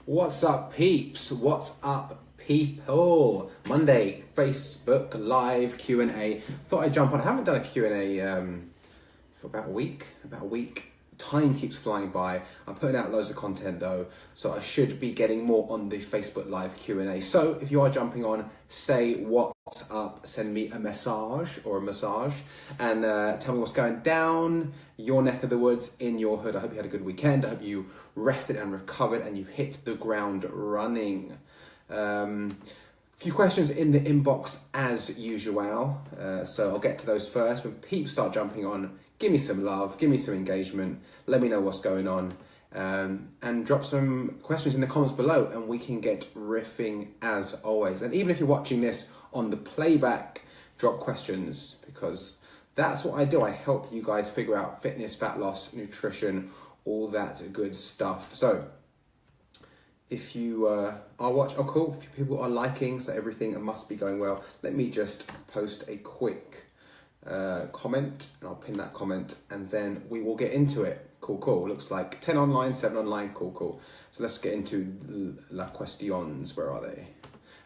What's up, peeps? What's up, people? Monday, Facebook Live Q&A. Thought I'd jump on. I haven't done a Q&A for about a week. Time keeps flying by. I'm putting out loads of content though, so I should be getting more on the Facebook Live Q&A. So if you are jumping on, say what's up, send me a message and tell me what's going down, your neck of the woods, in your hood. I hope you had a good weekend. I hope you rested and recovered and you've hit the ground running. A few questions in the inbox as usual, so I'll get to those first. When peeps start jumping on, give me some love, give me some engagement, let me know what's going on, and drop some questions in the comments below and we can get riffing as always. And even if you're watching this on the playback, drop questions, because that's what I do. I help you guys figure out fitness, fat loss, nutrition, all that good stuff. So if you are watching, oh cool, if people are liking, so everything must be going well. Let me just post a quick comment and I'll pin that comment and then we will get into it. Cool. Looks like 10 online, 7 online, cool. So let's get into la questions. Where are they?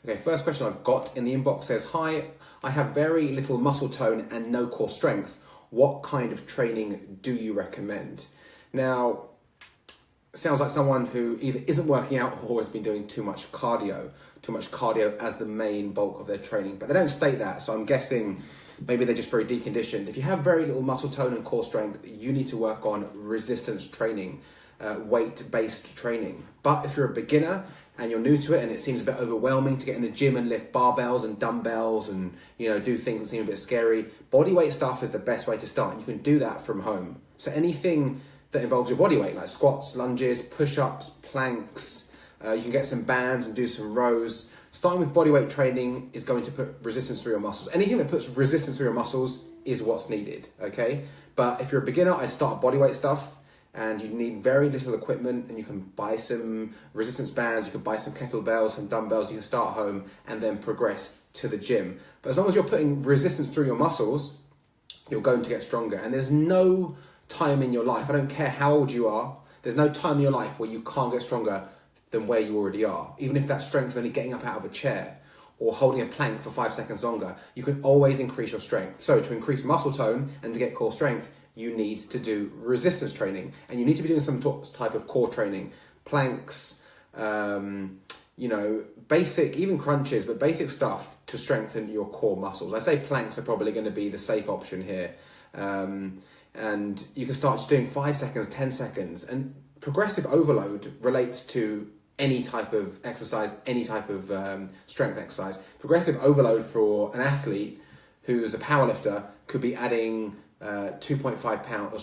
Okay, first question I've got in the inbox says, hi, I have very little muscle tone and no core strength. What kind of training do you recommend? Now, sounds like someone who either isn't working out or has been doing too much cardio as the main bulk of their training, but they don't state that, so I'm guessing maybe they're just very deconditioned. If you have very little muscle tone and core strength, you need to work on resistance training, weight-based training. But if you're a beginner and you're new to it and it seems a bit overwhelming to get in the gym and lift barbells and dumbbells and do things that seem a bit scary, bodyweight stuff is the best way to start, and you can do that from home. So anything that involves your body weight, like squats, lunges, push-ups, planks, you can get some bands and do some rows. Starting with bodyweight training is going to put resistance through your muscles. Anything that puts resistance through your muscles is what's needed, okay? But if you're a beginner, I'd start bodyweight stuff, and you need very little equipment, and you can buy some resistance bands, you can buy some kettlebells, some dumbbells, you can start home and then progress to the gym. But as long as you're putting resistance through your muscles, you're going to get stronger. And there's no time in your life, I don't care how old you are, there's no time in your life where you can't get stronger than where you already are. Even if that strength is only getting up out of a chair or holding a plank for 5 seconds longer, you can always increase your strength. So to increase muscle tone and to get core strength, you need to do resistance training, and you need to be doing some type of core training, planks, basic, even crunches, but basic stuff to strengthen your core muscles. I say planks are probably going to be the safe option here. And you can start just doing 5 seconds, 10 seconds. And progressive overload relates to any type of exercise, any type of strength exercise. Progressive overload for an athlete who's a powerlifter could be adding 5 pounds,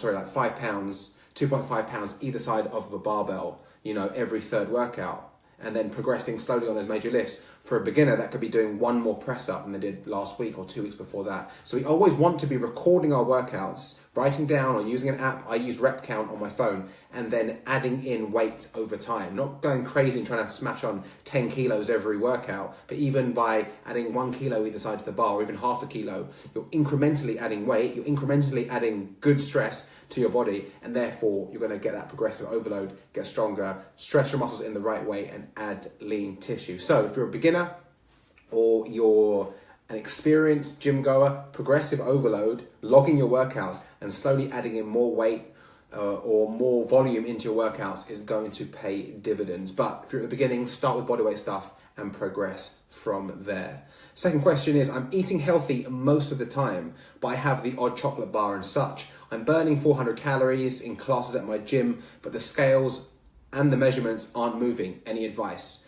2.5 pounds either side of a barbell, every third workout, and then progressing slowly on those major lifts. For a beginner, that could be doing one more press up than they did last week or 2 weeks before that. So we always want to be recording our workouts, writing down or using an app. I use Rep Count on my phone, and then adding in weight over time. Not going crazy and trying to smash on 10 kilos every workout, but even by adding 1 kilo either side to the bar or even half a kilo, you're incrementally adding weight, you're incrementally adding good stress to your body, and therefore you're going to get that progressive overload, get stronger, stretch your muscles in the right way, and add lean tissue. So if you're a beginner or you're an experienced gym goer, progressive overload, logging your workouts and slowly adding in more weight or more volume into your workouts is going to pay dividends. But if you're at the beginning, start with bodyweight stuff and progress from there. Second question is, I'm eating healthy most of the time, but I have the odd chocolate bar and such. I'm burning 400 calories in classes at my gym, but the scales and the measurements aren't moving. Any advice?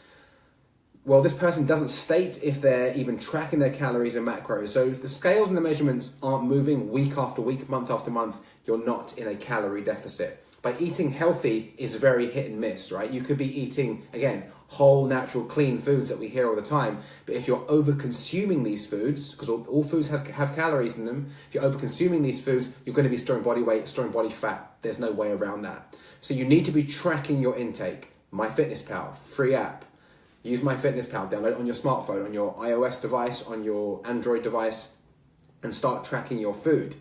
Well, this person doesn't state if they're even tracking their calories and macros. So if the scales and the measurements aren't moving week after week, month after month, you're not in a calorie deficit. But eating healthy is very hit and miss, right? You could be eating, again, whole, natural, clean foods that we hear all the time. But if you're over-consuming these foods, because all foods have calories in them, if you're over-consuming these foods, you're going to be storing body weight, storing body fat. There's no way around that. So you need to be tracking your intake. MyFitnessPal, free app. Use MyFitnessPal, download it on your smartphone, on your iOS device, on your Android device, and start tracking your food.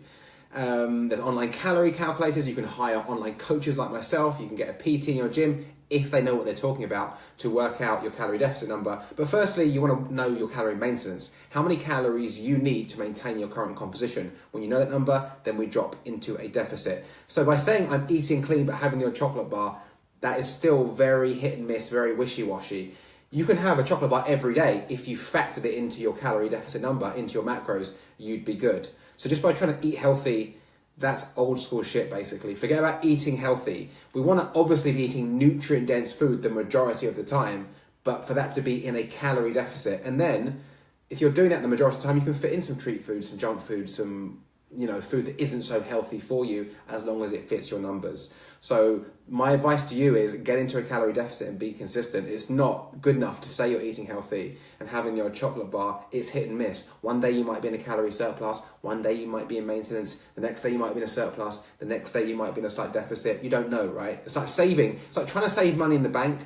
There's online calorie calculators. You can hire online coaches like myself. You can get a PT in your gym. if they know what they're talking about, to work out your calorie deficit number. But firstly, you want to know your calorie maintenance, how many calories you need to maintain your current composition. When you know that number, then we drop into a deficit. So by saying I'm eating clean but having your chocolate bar, that is still very hit and miss, very wishy-washy. You can have a chocolate bar every day. If you factored it into your calorie deficit number, into your macros, you'd be good. So just by trying to eat healthy, that's old school shit, basically. Forget about eating healthy. We want to obviously be eating nutrient-dense food the majority of the time, but for that to be in a calorie deficit. And then, if you're doing that the majority of the time, you can fit in some treat food, some junk food, some food that isn't so healthy for you, as long as it fits your numbers. So my advice to you is get into a calorie deficit and be consistent. It's not good enough to say you're eating healthy and having your chocolate bar. It's hit and miss. One day you might be in a calorie surplus. One day you might be in maintenance. The next day you might be in a surplus. The next day you might be in a slight deficit. You don't know, right? It's like saving. It's like trying to save money in the bank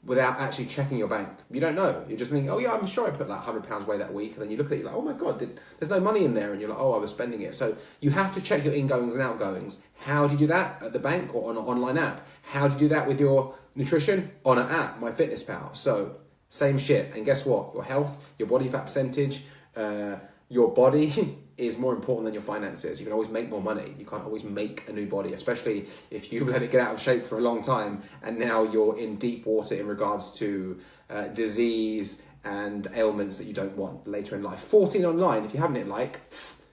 without actually checking your bank. You don't know. You're just thinking, oh yeah, I'm sure I put like £100 away that week. And then you look at it, you're like, oh my God, there's no money in there. And you're like, oh, I was spending it. So you have to check your ingoings and outgoings. How do you do that? At the bank or on an online app? How do you do that with your nutrition? On an app, MyFitnessPal. So same shit. And guess what? Your health, your body fat percentage, your body is more important than your finances. You can always make more money. You can't always make a new body, especially if you let it get out of shape for a long time and now you're in deep water in regards to disease and ailments that you don't want later in life. 14 online, if you haven't hit like,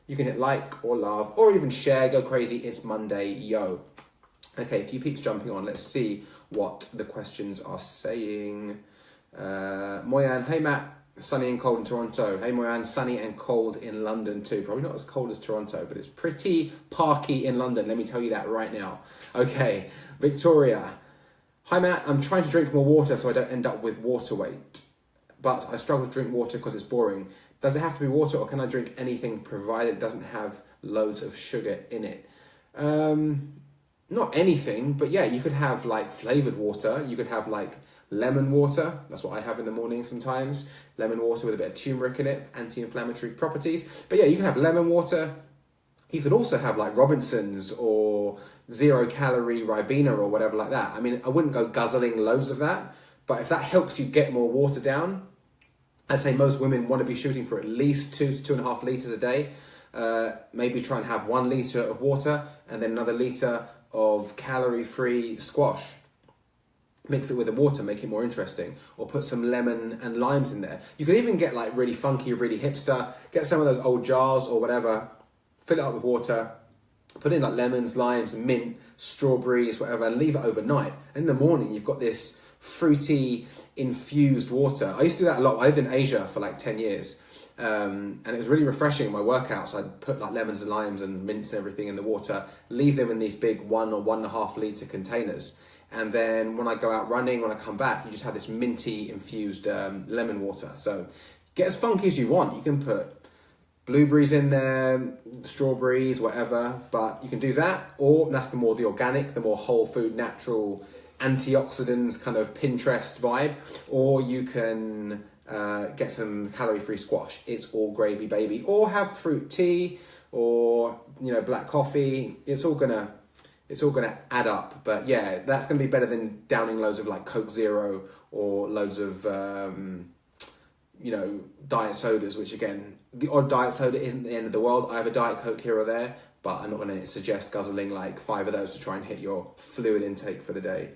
you can hit like or love or even share, go crazy. It's Monday, yo. Okay, a few peeps jumping on. Let's see what the questions are saying. Moyan, hey Matt. Sunny and cold in Toronto. Hey Moyan, sunny and cold in London too. Probably not as cold as Toronto, but it's pretty parky in London. Let me tell you that right now. Okay, Victoria. Hi Matt, I'm trying to drink more water so I don't end up with water weight. But I struggle to drink water because it's boring. Does it have to be water or can I drink anything provided it doesn't have loads of sugar in it? Not anything, but yeah, you could have like flavored water. You could have like lemon water. That's what I have in the morning sometimes. Lemon water with a bit of turmeric in it, anti-inflammatory properties. But yeah, you can have lemon water. You could also have like Robinson's or 0 calorie Ribena or whatever like that. I mean, I wouldn't go guzzling loads of that, but if that helps you get more water down, I'd say most women want to be shooting for at least 2 to 2.5 litres a day. Maybe try and have 1 litre of water and then another litre of calorie-free squash. Mix it with the water, make it more interesting. Or put some lemon and limes in there. You could even get like really funky, really hipster. Get some of those old jars or whatever. Fill it up with water. Put in like lemons, limes, mint, strawberries, whatever. And leave it overnight. And in the morning, you've got this fruity, infused water. I used to do that a lot. I lived in Asia for like 10 years. And it was really refreshing in my workouts. I'd put like lemons and limes and mints and everything in the water. Leave them in these big 1 or 1.5 litre containers. And then when I go out running, when I come back, you just have this minty infused lemon water. So get as funky as you want. You can put blueberries in there, strawberries, whatever. But you can do that, or that's the organic, the more whole food, natural, antioxidants kind of Pinterest vibe. Or you can get some calorie-free squash. It's all gravy, baby. Or have fruit tea, or black coffee. It's all gonna add up, but yeah, that's gonna be better than downing loads of like Coke Zero or loads of diet sodas, which again, the odd diet soda isn't the end of the world. I have a Diet Coke here or there, but I'm not gonna suggest guzzling like 5 of those to try and hit your fluid intake for the day.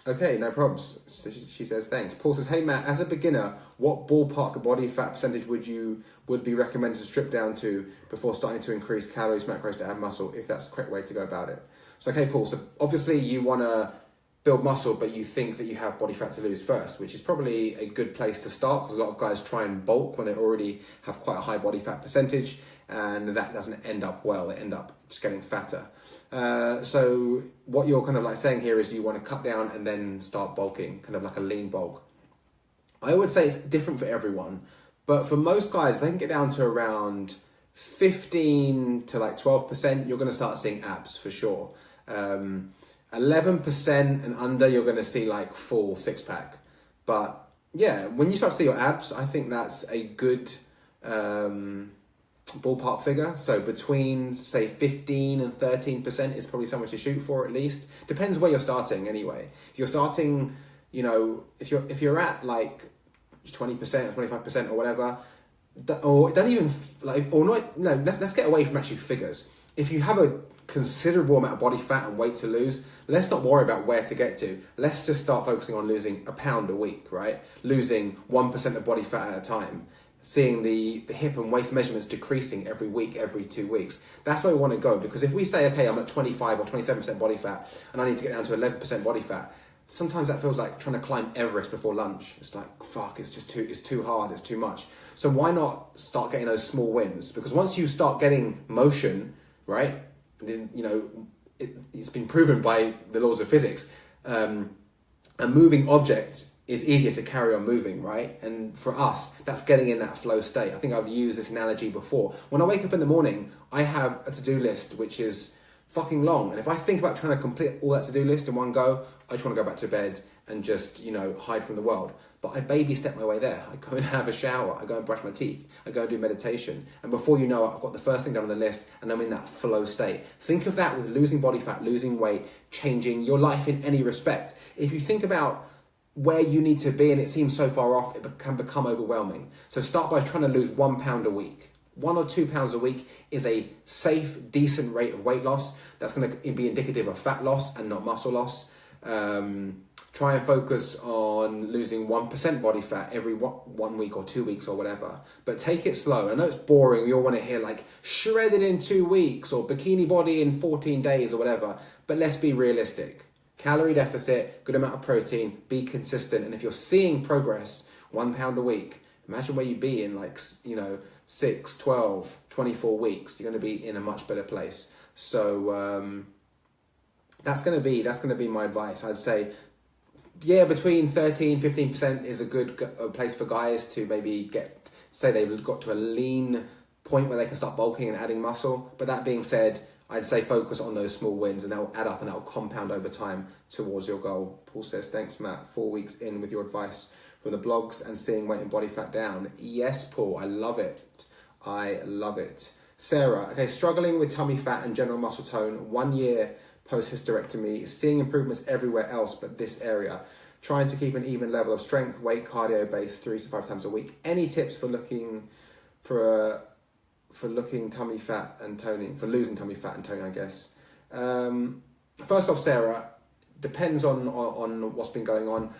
Okay, no probs. So she says, thanks. Paul says, hey Matt, as a beginner, what ballpark body fat percentage would be recommended to strip down to before starting to increase calories, macros to add muscle, if that's the correct way to go about it? So, okay, Paul, so obviously you want to build muscle, but you think that you have body fat to lose first, which is probably a good place to start because a lot of guys try and bulk when they already have quite a high body fat percentage, and that doesn't end up well. They end up just getting fatter. So what you're kind of like saying here is you want to cut down and then start bulking, kind of like a lean bulk. I would say it's different for everyone, but for most guys, if they can get down to around 15 to like 12%, you're going to start seeing abs for sure. 11% and under, you're going to see like full 6-pack. But yeah, when you start to see your abs, I think that's a good ballpark figure. So between say 15 and 13% is probably somewhere to shoot for at least. Depends where you're starting anyway. If you're starting, you know, if you're at like 20% or 25% or whatever, or don't even like, or not. No, let's get away from actually figures. If you have a considerable amount of body fat and weight to lose, let's not worry about where to get to. Let's just start focusing on losing a pound a week, right? Losing 1% of body fat at a time. Seeing the hip and waist measurements decreasing every week, every 2 weeks. That's where we want to go, because if we say, okay, I'm at 25 or 27% body fat and I need to get down to 11% body fat, sometimes that feels like trying to climb Everest before lunch. It's like, fuck, it's too hard, it's too much. So why not start getting those small wins? Because once you start getting motion, right, you know, it's been proven by the laws of physics, a moving object is easier to carry on moving, right? And for us, that's getting in that flow state. I think I've used this analogy before. When I wake up in the morning, I have a to-do list which is fucking long. And if I think about trying to complete all that to-do list in one go, I just want to go back to bed and just, you know, hide from the world. But I baby step my way there. I go and have a shower. I go and brush my teeth. I go and do meditation. And before you know it, I've got the first thing done on the list and I'm in that flow state. Think of that with losing body fat, losing weight, changing your life in any respect. If you think about where you need to be and it seems so far off, it can become overwhelming. So start by trying to lose 1 pound a week. 1 or 2 pounds a week is a safe, decent rate of weight loss. That's going to be indicative of fat loss and not muscle loss. Try and focus on losing 1% body fat every 1 week or 2 weeks or whatever. But take it slow. I know it's boring. We all want to hear like shredded in 2 weeks or bikini body in 14 days or whatever. But let's be realistic. Calorie deficit, good amount of protein, be consistent. And if you're seeing progress, 1 pound a week, imagine where you'd be in like, you know, 6, 12, 24 weeks. You're going to be in a much better place. So that's going to be my advice. I'd say, yeah, between 13, 15% is a good place for guys to maybe say they've got to a lean point where they can start bulking and adding muscle. But that being said, I'd say focus on those small wins and they'll add up and they'll compound over time towards your goal. Paul says, thanks, Matt. 4 weeks in with your advice from the blogs and seeing weight and body fat down. Yes, Paul, I love it. I love it. Sarah, okay, struggling with tummy fat and general muscle tone, 1 year post-hysterectomy, seeing improvements everywhere else but this area. Trying to keep an even level of strength, weight, cardio based 3 to 5 times a week. Any tips for looking tummy fat and toning, for losing tummy fat and toning, I guess. First off, Sarah, depends on what's been going on.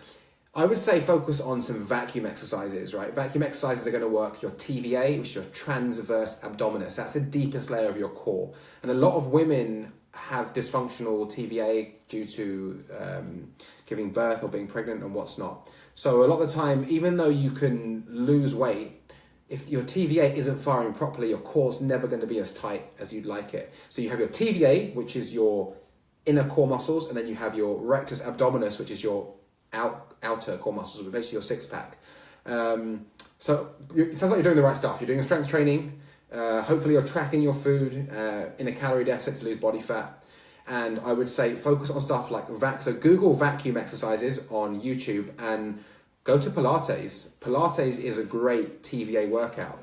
I would say focus on some vacuum exercises, right? Vacuum exercises are going to work your TVA, which is your transverse abdominis. That's the deepest layer of your core. And a lot of women have dysfunctional TVA due to giving birth or being pregnant and what's not. So a lot of the time, even though you can lose weight, if your TVA isn't firing properly, your core's never going to be as tight as you'd like it. So you have your TVA, which is your inner core muscles, and then you have your rectus abdominis, which is your outer core muscles, but basically your six pack. So it sounds like you're doing the right stuff. You're doing strength training. Hopefully you're tracking your food in a calorie deficit to lose body fat. And I would say focus on stuff like so Google vacuum exercises on YouTube and go to Pilates. Pilates is a great TVA workout.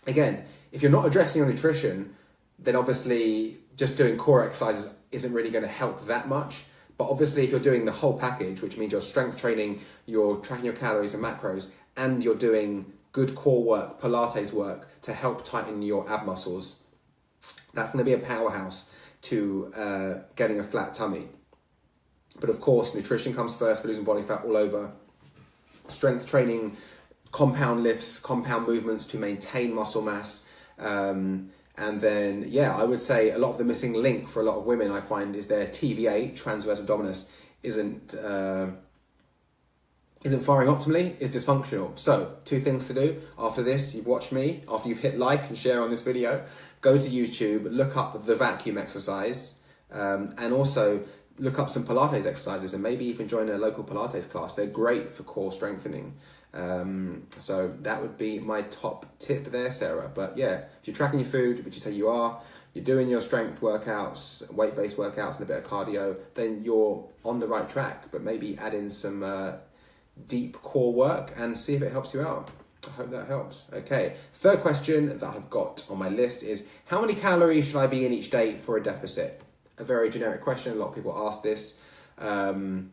Again, if you're not addressing your nutrition, then obviously just doing core exercises isn't really going to help that much. But obviously if you're doing the whole package, which means you're strength training, you're tracking your calories and macros, and you're doing good core work, Pilates work, to help tighten your ab muscles, that's going to be a powerhouse to getting a flat tummy. But of course, nutrition comes first for losing body fat all over. Strength training, compound lifts, compound movements to maintain muscle mass. And then, yeah, I would say a lot of the missing link for a lot of women, I find, is their TVA, transverse abdominis, isn't firing optimally, is dysfunctional. So, 2 things to do after this. You've watched me, after you've hit like and share on this video, go to YouTube, look up the vacuum exercise, and also look up some Pilates exercises and maybe even join a local Pilates class. They're great for core strengthening. So that would be my top tip there, Sarah. But yeah, if you're tracking your food, which you say you are, you're doing your strength workouts, weight-based workouts and a bit of cardio, then you're on the right track. But maybe add in some deep core work and see if it helps you out. I hope that helps. Okay, third question that I've got on my list is, how many calories should I be in each day for a deficit? A very generic question. A lot of people ask this. And,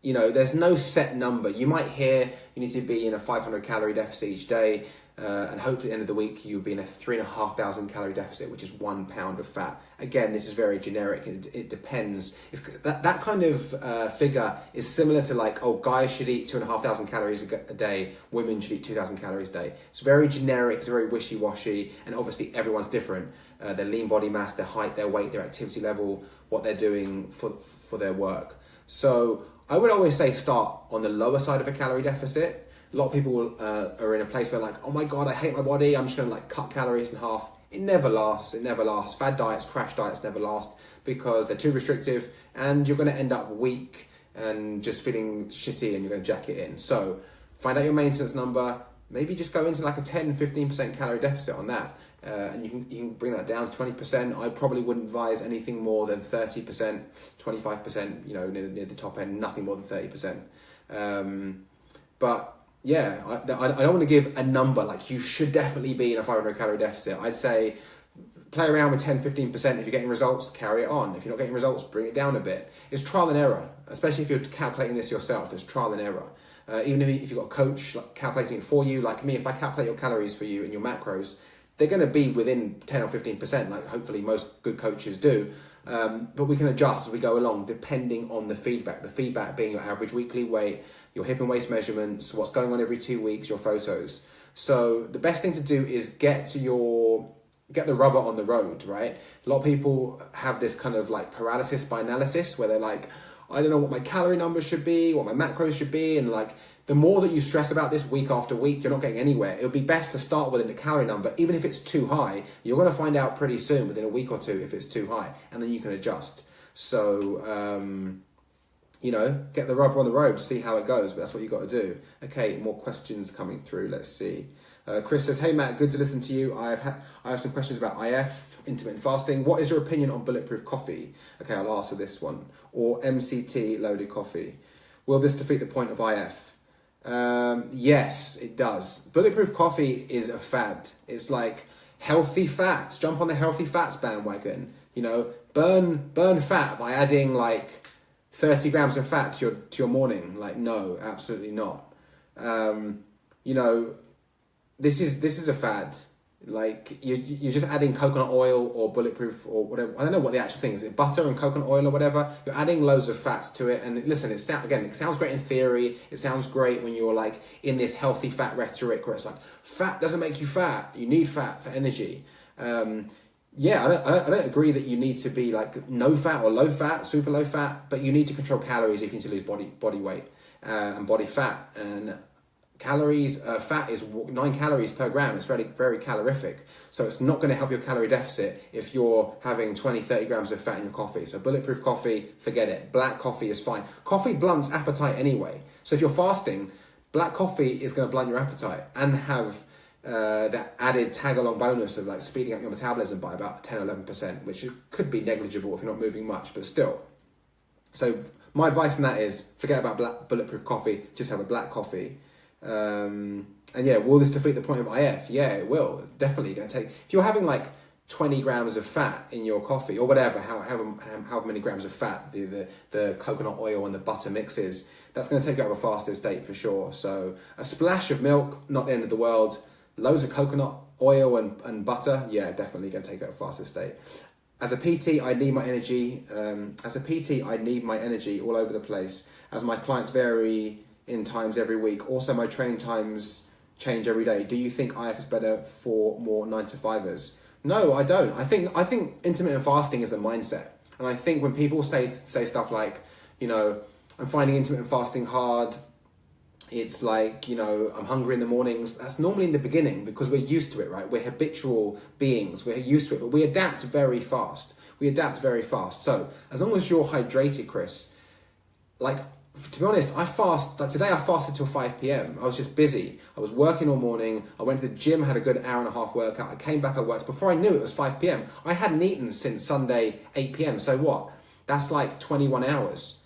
you know, there's no set number. You might hear you need to be in a 500 calorie deficit each day. And hopefully at the end of the week, you'll be in a 3,500 calorie deficit, which is 1 pound of fat. Again, this is very generic. It depends. That kind of figure is similar to like, oh, guys should eat 2,500 calories a day. Women should eat 2,000 calories a day. It's very generic. It's very wishy-washy. And obviously everyone's different. Their lean body mass, their height, their weight, their activity level, what they're doing for their work. So I would always say start on the lower side of a calorie deficit. A lot of people are in a place where like, oh my God, I hate my body. I'm just going to like cut calories in half. It never lasts. It never lasts. Fad diets, crash diets never last because they're too restrictive and you're going to end up weak and just feeling shitty and you're going to jack it in. So find out your maintenance number. Maybe just go into like a 10-15% calorie deficit on that. And you can bring that down to 20%. I probably wouldn't advise anything more than 30%, 25%, you know, near the top end, nothing more than 30%. But yeah, I don't want to give a number, like you should definitely be in a 500 calorie deficit. I'd say play around with 10-15%. If you're getting results, carry it on. If you're not getting results, bring it down a bit. It's trial and error, especially if you're calculating this yourself. It's trial and error. Even if you've got a coach like, calculating it for you, like me, if I calculate your calories for you and your macros, they're going to be within 10 or 15%, like hopefully most good coaches do. But we can adjust as we go along, depending on the feedback. The feedback being your average weekly weight, your hip and waist measurements, what's going on every 2 weeks, your photos. So the best thing to do is get the rubber on the road, right? A lot of people have this kind of like paralysis by analysis where they're like, I don't know what my calorie numbers should be, what my macros should be. And like, the more that you stress about this week after week, you're not getting anywhere. It would be best to start with a calorie number. Even if it's too high, you're going to find out pretty soon, within a week or two, if it's too high. And then you can adjust. So, you know, get the rubber on the road, see how it goes. But that's what you got to do. Okay, more questions coming through. Let's see. Chris says, hey Matt, good to listen to you. I have some questions about IF, intermittent fasting. What is your opinion on bulletproof coffee? Okay, I'll answer this one. Or MCT loaded coffee. Will this defeat the point of IF? Yes, it does. Bulletproof coffee is a fad. It's like healthy fats. Jump on the healthy fats bandwagon. You know, burn fat by adding like 30 grams of fat to your morning. Like, no, absolutely not. You know, this is a fad. Like you're just adding coconut oil or bulletproof or whatever. I don't know what the actual thing is. Is it butter and coconut oil or whatever? You're adding loads of fats to it. And listen, it sounds great in theory. It sounds great when you're like in this healthy fat rhetoric where it's like, fat doesn't make you fat. You need fat for energy. Yeah, I don't agree that you need to be like no fat or low fat, super low fat, but you need to control calories if you need to lose body weight and body fat. And calories, fat is 9 calories per gram. It's very, very calorific. So it's not going to help your calorie deficit if you're having 20, 30 grams of fat in your coffee. So bulletproof coffee, forget it. Black coffee is fine. Coffee blunts appetite anyway. So if you're fasting, black coffee is going to blunt your appetite and have that added tag-along bonus of like speeding up your metabolism by about 10 or 11%, which could be negligible if you're not moving much, but still. So my advice on that is forget about bulletproof coffee, just have a black coffee. And yeah, will this defeat the point of IF? Yeah, it will. Definitely going to take, if you're having like 20 grams of fat in your coffee or whatever, however many grams of fat the coconut oil and the butter mixes, that's going to take you out of a fasted state for sure. So a splash of milk, not the end of the world. Loads of coconut oil and butter, yeah, definitely going to take you out of a fasted state. As a PT, I need my energy. I need my energy all over the place. As my clients vary in times every week. Also, my training times change every day. Do you think IF is better for more 9-to-5ers? No, I don't. I think intermittent fasting is a mindset. And I think when people say stuff like, you know, I'm finding intermittent fasting hard, it's like, you know, I'm hungry in the mornings. That's normally in the beginning because we're used to it, right? We're habitual beings. We're used to it, but we adapt very fast. So as long as you're hydrated, Chris, like, to be honest, I fast, like today I fasted till 5 p.m. I was just busy. I was working all morning. I went to the gym, had a good hour and a half workout. I came back, I worked. Before I knew it was 5 p.m. I hadn't eaten since Sunday, 8 p.m. So what? That's like 21 hours.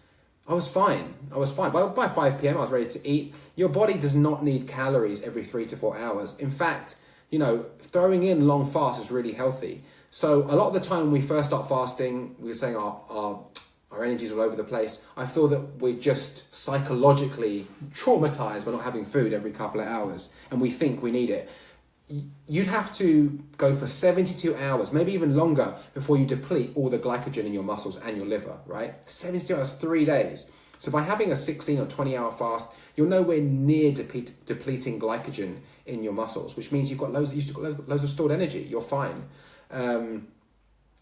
I was fine. By 5 p.m. I was ready to eat. Your body does not need calories every 3 to 4 hours. In fact, throwing in long fasts is really healthy. So a lot of the time when we first start fasting, we're saying our energy's all over the place. I feel that we're just psychologically traumatized by not having food every couple of hours, and we think we need it. You'd have to go for 72 hours, maybe even longer, before you deplete all the glycogen in your muscles and your liver, right? 72 hours, 3 days. So by having a 16 or 20 hour fast, you're nowhere near depleting glycogen in your muscles, which means you've got loads of stored energy. You're fine.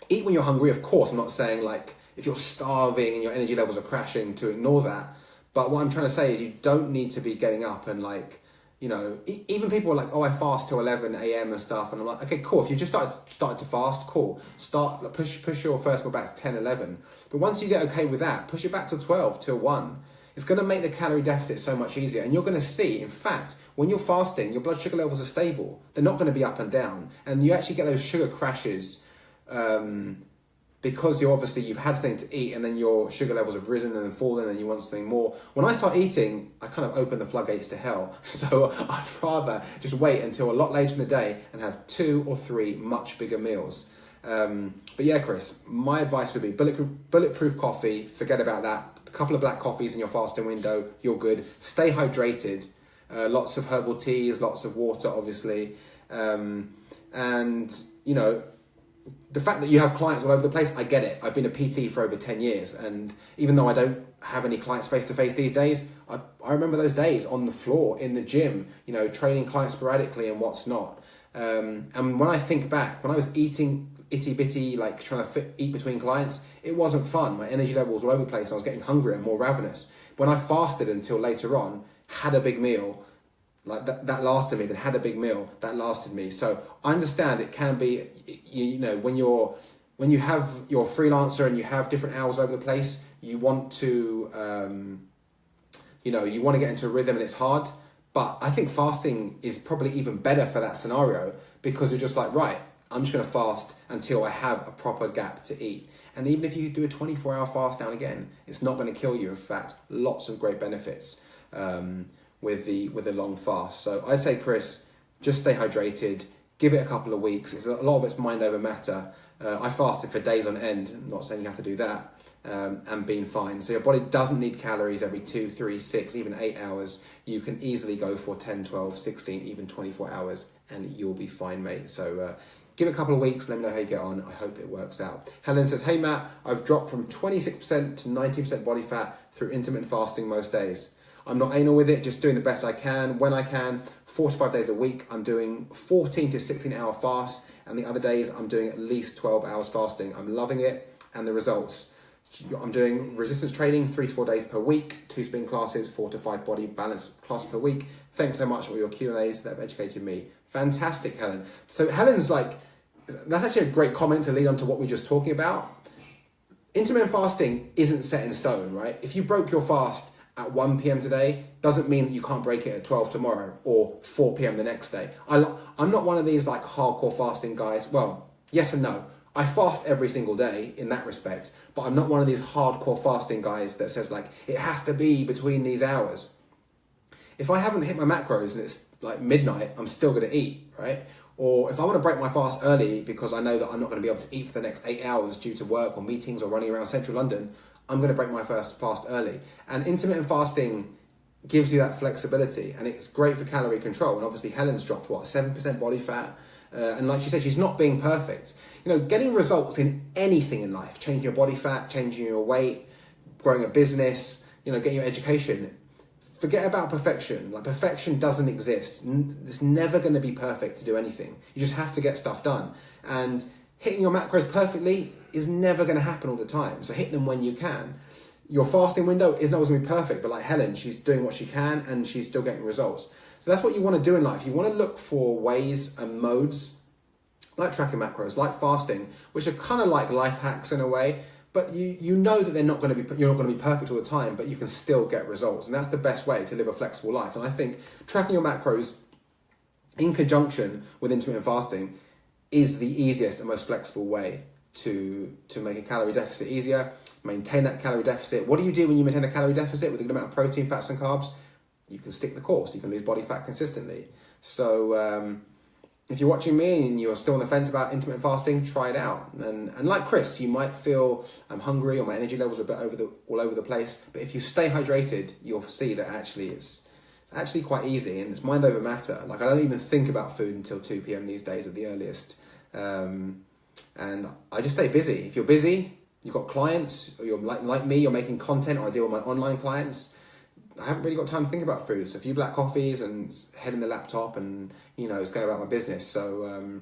Eat when you're hungry, of course. I'm not saying like if you're starving and your energy levels are crashing to ignore that. But what I'm trying to say is you don't need to be getting up and like, even people are like, oh, I fast till 11 a.m. and stuff. And I'm like, okay, cool. If you just started to fast, cool. Push your first meal back to 10, 11. But once you get okay with that, push it back to 12, till 1. It's going to make the calorie deficit so much easier. And you're going to see, in fact, when you're fasting, your blood sugar levels are stable. They're not going to be up and down. And you actually get those sugar crashes because you've had something to eat and then your sugar levels have risen and then fallen and you want something more. When I start eating, I kind of open the floodgates to hell. So I'd rather just wait until a lot later in the day and have 2 or 3 much bigger meals. But yeah, Chris, my advice would be bulletproof coffee. Forget about that. A couple of black coffees in your fasting window, you're good. Stay hydrated. Lots of herbal teas, lots of water, obviously. The fact that you have clients all over the place, I get it. I've been a PT for over 10 years. And even though I don't have any clients face-to-face these days, I remember those days on the floor, in the gym, training clients sporadically and what's not. And when I think back, when I was eating itty-bitty, like trying to eat between clients, it wasn't fun. My energy levels were all over the place. I was getting hungrier, more ravenous. When I fasted until later on, had a big meal, like that lasted me, then had a big meal, that lasted me. So I understand it can be, when you have your freelancer and you have different hours all over the place, you want to, you want to get into a rhythm and it's hard. But I think fasting is probably even better for that scenario because you're just like, right, I'm just going to fast until I have a proper gap to eat. And even if you do a 24-hour fast now and again, it's not going to kill you. In fact, lots of great benefits with the long fast. So I'd say, Chris, just stay hydrated. Give it a couple of weeks. A lot of it's mind over matter. I fasted for days on end. I'm not saying you have to do that. And been fine. So your body doesn't need calories every 2, 3, 6, even 8 hours. You can easily go for 10, 12, 16, even 24 hours and you'll be fine, mate. So give it a couple of weeks. Let me know how you get on. I hope it works out. Helen says, hey, Matt, I've dropped from 26% to 19% body fat through intermittent fasting most days. I'm not anal with it, just doing the best I can when I can. 4 to 5 days a week. I'm doing 14 to 16 hour fasts. And the other days I'm doing at least 12 hours fasting. I'm loving it and the results. I'm doing resistance training 3 to 4 days per week, 2 spin classes, 4 to 5 body balance classes per week. Thanks so much for your Q&As that have educated me. Fantastic, Helen. So Helen's like, that's actually a great comment to lead on to what we were just talking about. Intermittent fasting isn't set in stone, right? If you broke your fast at 1 p.m. today, doesn't mean that you can't break it at 12 tomorrow or 4 p.m. the next day. I'm not one of these like hardcore fasting guys. Well, yes and no. I fast every single day in that respect, but I'm not one of these hardcore fasting guys that says like, it has to be between these hours. If I haven't hit my macros and it's like midnight, I'm still going to eat, right? Or if I want to break my fast early because I know that I'm not going to be able to eat for the next 8 hours due to work or meetings or running around central London, I'm going to break my first fast early. And intermittent fasting gives you that flexibility and it's great for calorie control. And obviously Helen's dropped 7% body fat. And like she said, she's not being perfect. Getting results in anything in life, changing your body fat, changing your weight, growing a business, getting your education. Forget about perfection. Like perfection doesn't exist. It's never going to be perfect to do anything. You just have to get stuff done. And hitting your macros perfectly is never going to happen all the time. So hit them when you can. Your fasting window isn't always going to be perfect, but like Helen, she's doing what she can and she's still getting results. So that's what you want to do in life. You want to look for ways and modes like tracking macros, like fasting, which are kind of like life hacks in a way, but you know that you're not going to be perfect all the time, but you can still get results. And that's the best way to live a flexible life. And I think tracking your macros in conjunction with intermittent fasting is the easiest and most flexible way to make a calorie deficit easier, maintain that calorie deficit. What do you do when you maintain a calorie deficit with a good amount of protein, fats and carbs? You can stick the course. You can lose body fat consistently. So if you're watching me and you're still on the fence about intermittent fasting, try it out. And like Chris, you might feel I'm hungry or my energy levels are a bit all over the place. But if you stay hydrated, you'll see that actually it's actually quite easy and it's mind over matter. Like I don't even think about food until 2 p.m. these days at the earliest. And I just stay busy. If you're busy, you've got clients, or you're like me, you're making content, or I deal with my online clients, I haven't really got time to think about food. So a few black coffees and head in the laptop and, it's going about my business. So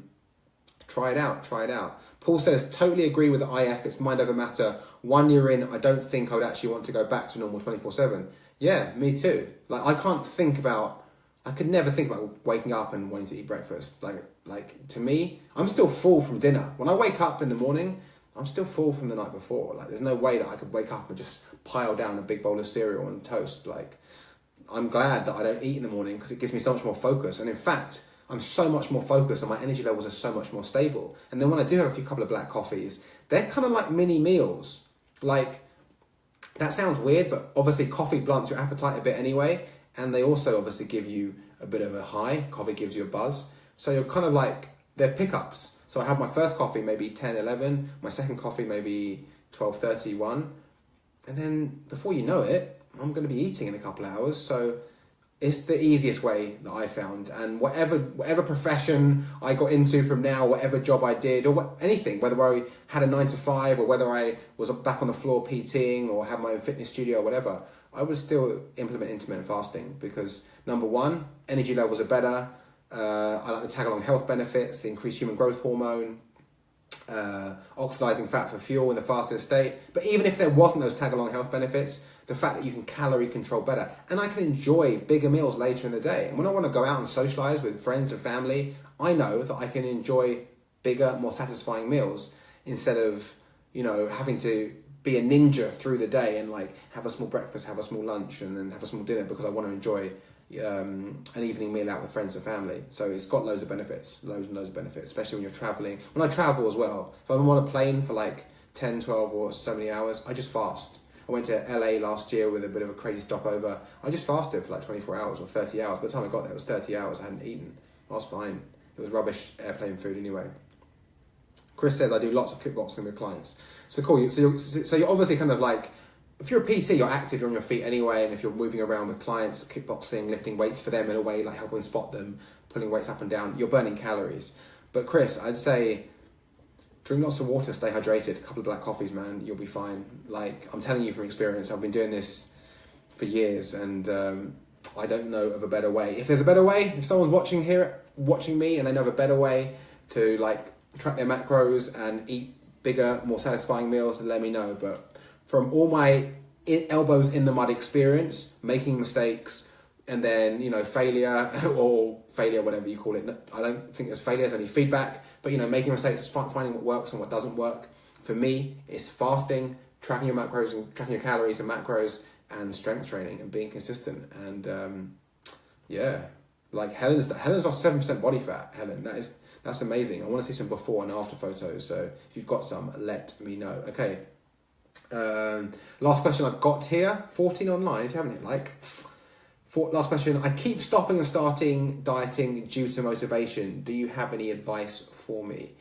try it out. Paul says, totally agree with the IF. It's mind over matter. 1 year in, I don't think I would actually want to go back to normal 24/7. Yeah, me too. Like I could never think about waking up and wanting to eat breakfast. Like to me, I'm still full from dinner. When I wake up in the morning, I'm still full from the night before. Like there's no way that I could wake up and just pile down a big bowl of cereal and toast. Like I'm glad that I don't eat in the morning because it gives me so much more focus. And in fact, I'm so much more focused and my energy levels are so much more stable. And then when I do have a couple of black coffees, they're kind of like mini meals. Like that sounds weird, but obviously coffee blunts your appetite a bit anyway. And they also obviously give you a bit of a high. Coffee gives you a buzz. So you're kind of like, they're pickups. So I have my first coffee maybe 10, 11. My second coffee maybe 12:30, 1. And then before you know it, I'm going to be eating in a couple of hours. So it's the easiest way that I found. And whatever profession I got into from now, whatever job I did, or anything, whether I had a 9 to 5 or whether I was back on the floor PTing or had my own fitness studio or whatever, I would still implement intermittent fasting because number one, energy levels are better. I like the tag-along health benefits, the increased human growth hormone, oxidizing fat for fuel in the fasted state. But even if there wasn't those tag-along health benefits, the fact that you can calorie control better, and I can enjoy bigger meals later in the day. And when I want to go out and socialize with friends and family, I know that I can enjoy bigger, more satisfying meals instead of, having to be a ninja through the day and like have a small breakfast, have a small lunch, and then have a small dinner because I want to enjoy an evening meal out with friends and family. So it's got loads of benefits, loads and loads of benefits, especially when you're traveling. When I travel as well, if I'm on a plane for like 10, 12 or so many hours, I just fast. I went to LA last year with a bit of a crazy stopover. I just fasted for like 24 hours or 30 hours. By the time I got there, it was 30 hours. I hadn't eaten. I was fine. It was rubbish airplane food anyway. Chris says, I do lots of kickboxing with clients. So cool. So you're obviously kind of like, if you're a PT, you're active, you're on your feet anyway. And if you're moving around with clients, kickboxing, lifting weights for them in a way, like helping spot them, pulling weights up and down, you're burning calories. But Chris, I'd say, drink lots of water, stay hydrated, a couple of black coffees, man, you'll be fine. Like, I'm telling you from experience, I've been doing this for years and I don't know of a better way. If there's a better way, if someone's watching me and they know of a better way to like track their macros and eat bigger, more satisfying meals, then let me know. But from all my elbows in the mud experience, making mistakes and then, failure or failure, whatever you call it. I don't think there's failure, there's only feedback. But, making mistakes, finding what works and what doesn't work. For me, it's fasting, tracking your macros and tracking your calories and macros, and strength training and being consistent. And like Helen's lost 7% body fat. Helen, that's amazing. I want to see some before and after photos. So if you've got some, let me know. Okay. Last question I've got here, 14 online. If you haven't, last question. I keep stopping and starting dieting due to motivation. Do you have any advice for me?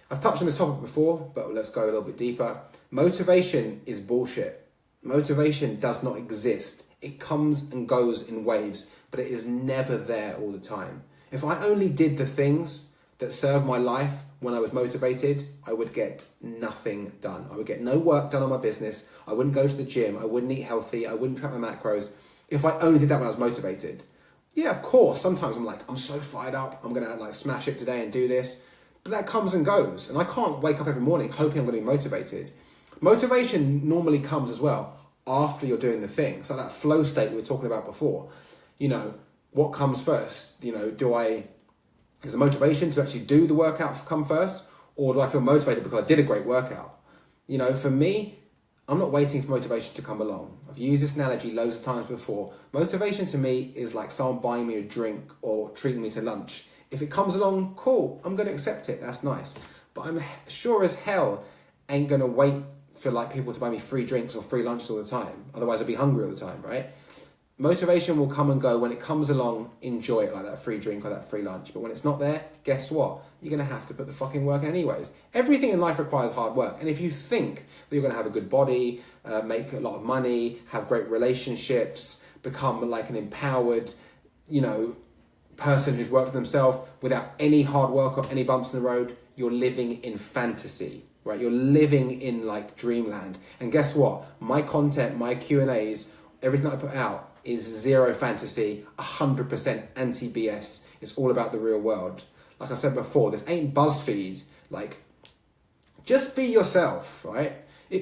I've touched on this topic before, but let's go a little bit deeper. Motivation is bullshit. Motivation does not exist. It comes and goes in waves, but it is never there all the time. If I only did the things that served my life when I was motivated, I would get nothing done. I would get no work done on my business. I wouldn't go to the gym. I wouldn't eat healthy. I wouldn't track my macros. If I only did that when I was motivated. Yeah, of course, sometimes I'm like, I'm so fired up, I'm going to smash it today and do this. But that comes and goes. And I can't wake up every morning hoping I'm going to be motivated. Motivation normally comes as well after you're doing the thing. So that flow state we were talking about before. What comes first? Is the motivation to actually do the workout come first? Or do I feel motivated because I did a great workout? For me, I'm not waiting for motivation to come along. I've used this analogy loads of times before. Motivation to me is like someone buying me a drink or treating me to lunch. If it comes along, cool, I'm going to accept it. That's nice. But I'm sure as hell ain't gonna wait for like people to buy me free drinks or free lunches all the time. Otherwise I'd be hungry all the time, right? Motivation will come and go. When it comes along, enjoy it, like that free drink or that free lunch. But when it's not there, guess what? You're going to have to put the fucking work in anyways. Everything in life requires hard work. And if you think that you're going to have a good body, make a lot of money, have great relationships, become like an empowered, person who's worked for themselves without any hard work or any bumps in the road, you're living in fantasy, right? You're living in like dreamland. And guess what? My content, my Q&As, everything that I put out is zero fantasy, 100% anti-BS. It's all about the real world. Like I said before, this ain't BuzzFeed. Like, just be yourself, right?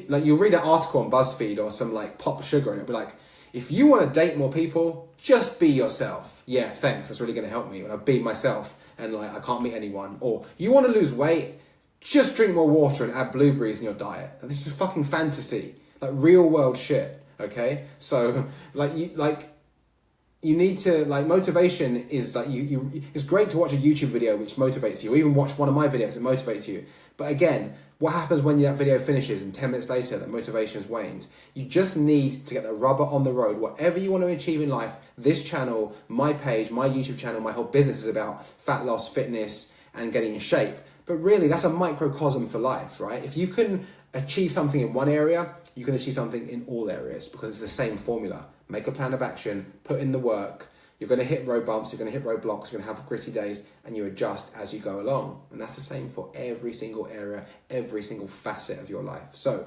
Like, you'll read an article on BuzzFeed or some like Pop Sugar and it'll be like, if you want to date more people, just be yourself. Yeah, thanks. That's really going to help me when I be myself and like I can't meet anyone. Or you want to lose weight, just drink more water and add blueberries in your diet. And this is fucking fantasy, like real world shit. Okay, so you need to like motivation is like it's great to watch a YouTube video which motivates you, or even watch one of my videos that motivates you. But again, what happens when that video finishes and 10 minutes later that motivation has waned? You just need to get the rubber on the road. Whatever you want to achieve in life, this channel, my page, my YouTube channel, my whole business is about fat loss, fitness, and getting in shape. But really, that's a microcosm for life, right? If you can achieve something in one area, you can achieve something in all areas because it's the same formula. Make a plan of action, put in the work. You're going to hit road bumps, you're going to hit roadblocks, you're going to have gritty days, and you adjust as you go along. And that's the same for every single area, every single facet of your life. So,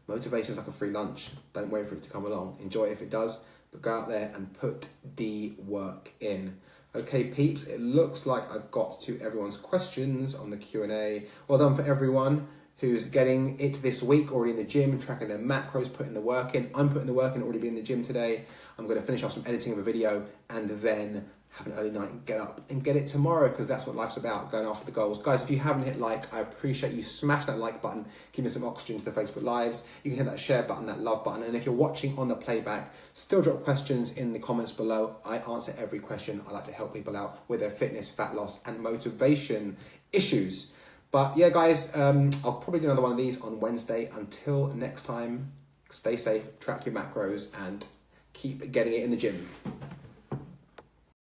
motivation is like a free lunch. Don't wait for it to come along. Enjoy it if it does, but go out there and put the work in. Okay, peeps, it looks like I've got to everyone's questions on the Q&A. Well done for everyone who's getting it this week, already in the gym, tracking their macros, putting the work in. I'm putting the work in, already been in the gym today. I'm going to finish off some editing of a video and then have an early night and get up and get it tomorrow, because that's what life's about, going after the goals. Guys, if you haven't hit like, I appreciate you. Smash that like button, give me some oxygen to the Facebook Lives. You can hit that share button, that love button. And if you're watching on the playback, still drop questions in the comments below. I answer every question. I like to help people out with their fitness, fat loss, and motivation issues. But yeah, guys, I'll probably do another one of these on Wednesday. Until next time, stay safe, track your macros, and keep getting it in the gym.